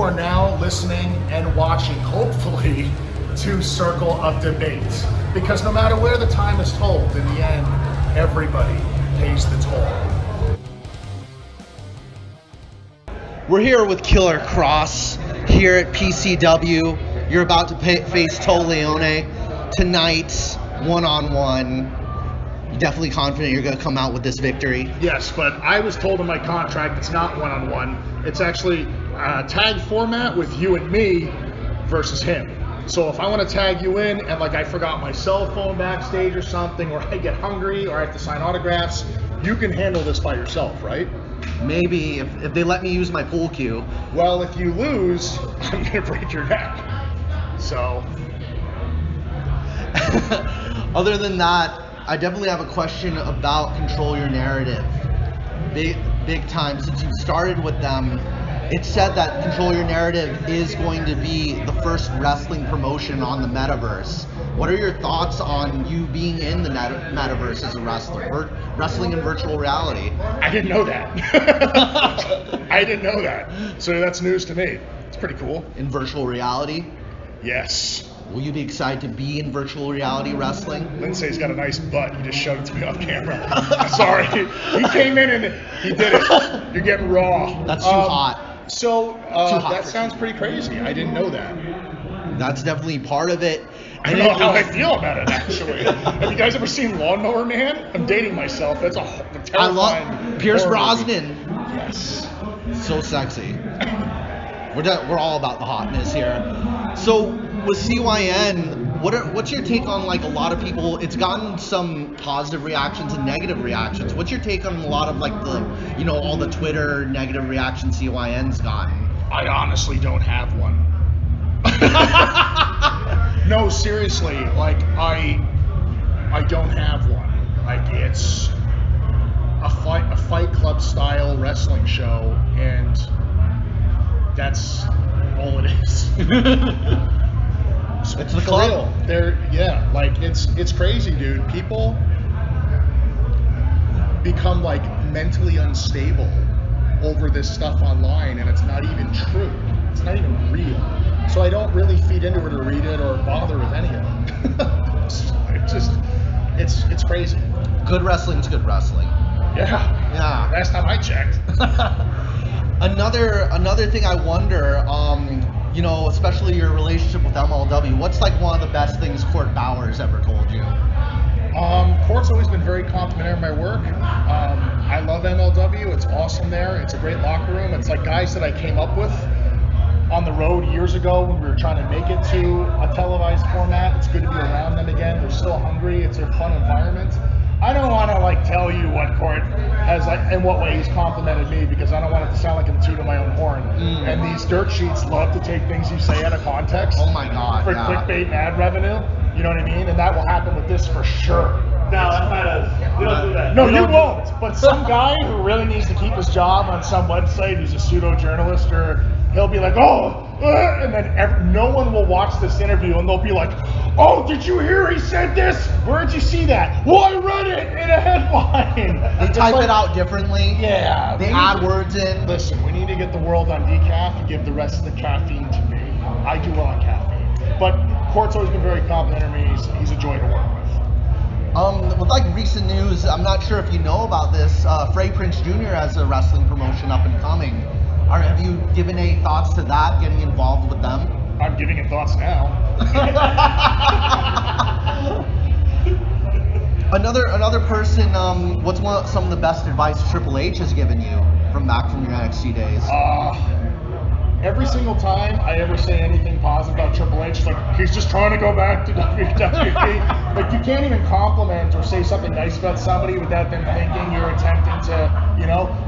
are now listening and watching, hopefully, to Circle of Debate. Because no matter where the time is told, in the end, everybody pays the toll. We're here with Killer Kross here at PCW. You're about to face Toll Leone tonight, one-on-one. You're definitely confident you're going to come out with this victory? Yes, but I was told in my contract it's not one-on-one. It's actually a tag format with you and me versus him. So if I want to tag you in and like I forgot my cell phone backstage or something, or I get hungry or I have to sign autographs, you can handle this by yourself, right? Maybe, if they let me use my pool cue. Well, if you lose, I'm going to break your neck. So. Other than that, I definitely have a question about Control Your Narrative. Big time. Since you started with them, it's said that Control Your Narrative is going to be the first wrestling promotion on the metaverse. What are your thoughts on you being in the metaverse as a wrestler? Wrestling in virtual reality. I didn't know that. I didn't know that. So that's news to me. It's pretty cool. In virtual reality? Yes. Will you be excited to be in virtual reality wrestling? Lindsay's got a nice butt. He just showed it to me off camera. Sorry. He came in and he did it. You're getting raw. That's too hot. So hot that sounds pretty crazy. I didn't know that. That's definitely part of it. I don't know how I feel about it, actually. Have you guys ever seen Lawnmower Man? I'm dating myself. That's a terrifying. I love Pierce Brosnan. Yes. So sexy. We're all about the hotness here. So with CYN, what's your take on, like, a lot of people? It's gotten some positive reactions and negative reactions. What's your take on a lot of, like, the, all the Twitter negative reactions CYN's gotten? I honestly don't have one. No, seriously, like I don't have one. Like, it's a fight club style wrestling show, and that's all it is. It's the For club. real. Like it's crazy, dude. People become like mentally unstable over this stuff online, and it's not even true. It's not even real. So I don't really feed into it or read it or bother with any of it. It's crazy. Good wrestling's good wrestling. Yeah. Last time I checked. Another thing I wonder, especially your relationship with MLW, what's like one of the best things Court Bauer's ever told you? Court's always been very complimentary of my work. I love MLW. It's awesome there. It's a great locker room. It's like guys that I came up with on the road years ago when we were trying to make it to a televised format. It's good to be around them again. They're still hungry. It's a fun environment. I don't want to tell you what Court has in what way he's complimented me, because I don't want it to sound like I'm tooting my own horn. And these dirt sheets love to take things you say out of context. Oh my God. For clickbait and ad revenue. You know what I mean? And that will happen with this for sure. No, that's not us. We don't do that. No, you won't. But some guy who really needs to keep his job on some website who's a pseudo-journalist, or he'll be like, and then no one will watch this interview, and they'll be like, oh, did you hear he said this? Where'd you see that? Well, I read it in a headline. They type it out differently. Yeah. They add words in. Listen, we need to get the world on decaf and give the rest of the caffeine to me. I do well on caffeine. But Court's always been very complimentary. He's a joy to work with. With recent news, I'm not sure if you know about this. Freddie Prinze Jr. has a wrestling promotion up and coming. Have you given any thoughts to that? Getting involved with them? I'm giving it thoughts now. Another person. What's some of the best advice Triple H has given you from your NXT days? Every single time I ever say anything positive about Triple H, like, he's just trying to go back to WWE. Like, you can't even compliment or say something nice about somebody without them thinking you're attempting to,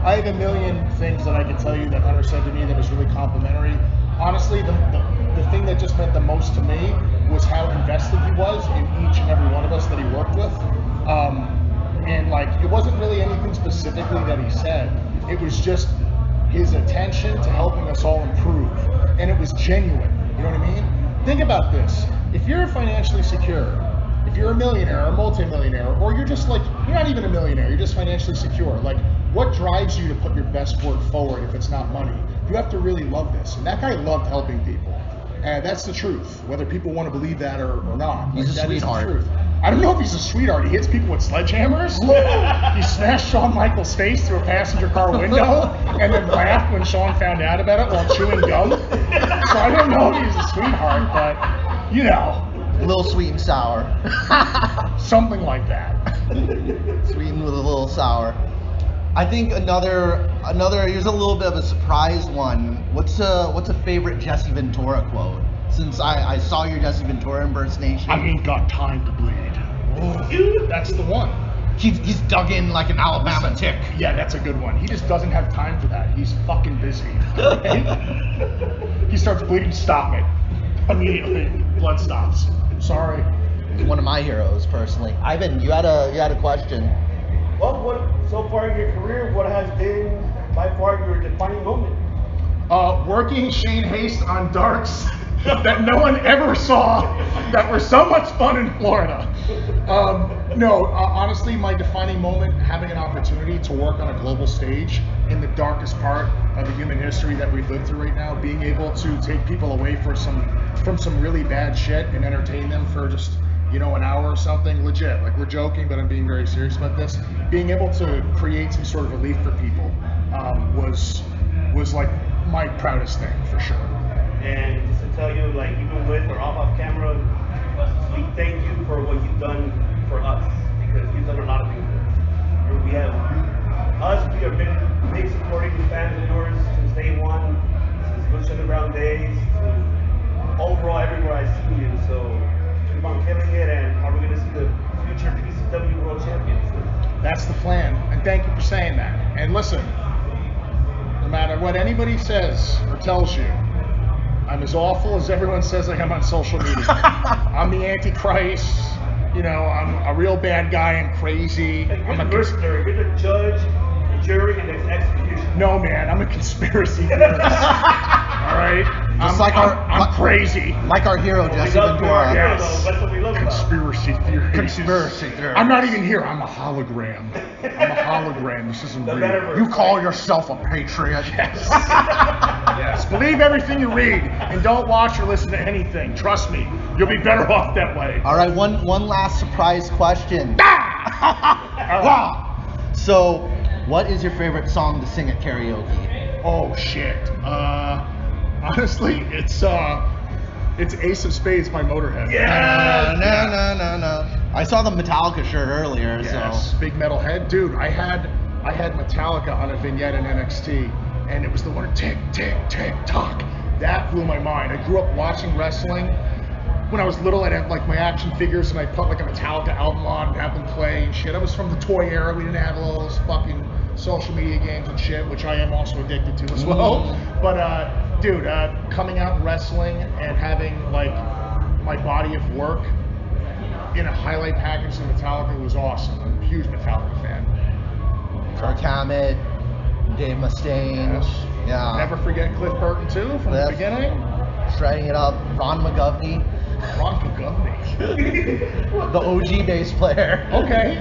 I have a million things that I can tell you that Hunter said to me that was really complimentary. Honestly, the thing that just meant the most to me was how invested he was in each and every one of us that he worked with. And it wasn't really anything specifically that he said. It was just his attention to helping us all improve. And it was genuine. You know what I mean? Think about this. If you're financially secure, if you're a millionaire or a multimillionaire, or you're just you're not even a millionaire, you're just financially secure, what drives you to put your best foot forward if it's not money? you have to really love this. And that guy loved helping people. And that's the truth, whether people want to believe that or not. He's a That is the sweetheart. truth. I don't know if he's a sweetheart. He hits people with sledgehammers. He smashed Shawn Michaels' face through a passenger car window and then laughed when Shawn found out about it while chewing gum. So I don't know if he's a sweetheart, but, you know, A little sweet and sour. something like that. Sweetened with a little sour. I think another here's a little bit of a surprise one. What's a favorite Jesse Ventura quote? Since I saw your Jesse Ventura impersonation. I ain't got time to bleed. That's the one. He's dug in like an Alabama tick. Yeah, that's a good one. He just doesn't have time for that. He's fucking busy. He starts bleeding, stop it. Immediately, blood stops. Sorry. He's one of my heroes personally. Ivan, you had a question. Well, what so far in your career, what has been by far your defining moment? Working Shane Haste on darts that no one ever saw that were so much fun in Florida. Honestly, my defining moment, having an opportunity to work on a global stage in the darkest part of the human history that we've lived through right now, being able to take people away from some really bad shit and entertain them for just, an hour or something, legit. Like, we're joking, but I'm being very serious about this. Being able to create some sort of relief for people was like my proudest thing, for sure. And just to tell you, like, even with or off camera, we thank you for what you've done for us, because you've done a lot of things for us. We have been big supporting fans of yours since day one, since Bush Underground days, to overall everywhere I've seen you. So keep on killing it, and are we going to see the future PCW World Champions? That's the plan, and thank you for saying that. And listen, no matter what anybody says or tells you, I'm as awful as everyone says I am on social media. I'm the Antichrist. I'm a real bad guy. I'm crazy. I'm a You're the judge, the jury, and the execution. No, man, I'm a conspiracy theorist. All right? I'm crazy. Like our hero Jesse Ventura. Yes. That's what we love about. Conspiracy theories. Conspiracy theories. I'm not even here. I'm a hologram. This isn't The real. metaverse. You call yourself a patriot? Yes. Yes. Believe everything you read and don't watch or listen to anything. Trust me, you'll be better off that way. All right, one last surprise question. So, what is your favorite song to sing at karaoke? Oh shit. Honestly, it's Ace of Spades by Motorhead. Yeah. No. I saw the Metallica shirt earlier, Yes. so Big metal head, dude. I had Metallica on a vignette in NXT, and it was the one tick tick tick tock. That blew my mind. I grew up watching wrestling. When I was little, I'd have like my action figures, and I'd put like a Metallica album on and have them play and shit. I was from the toy era. We didn't have all those fucking social media games and shit, which I am also addicted to as well. But dude, coming out and wrestling and having like my body of work in a highlight package of Metallica was awesome. I'm a huge Metallica fan. Kirk Hammett, Dave Mustaine. Yes. Yeah. Never forget Cliff Burton too from the Cliff. beginning. Shredding it up. Ron McGovney, Ron McGovney. the OG bass player. Okay.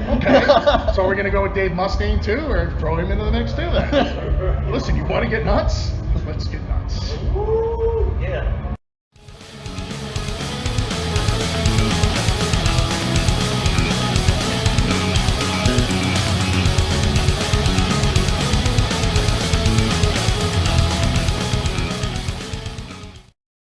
So we're gonna go with Dave Mustaine too, or throw him into the mix too then? Listen, you want to get nuts? Let's get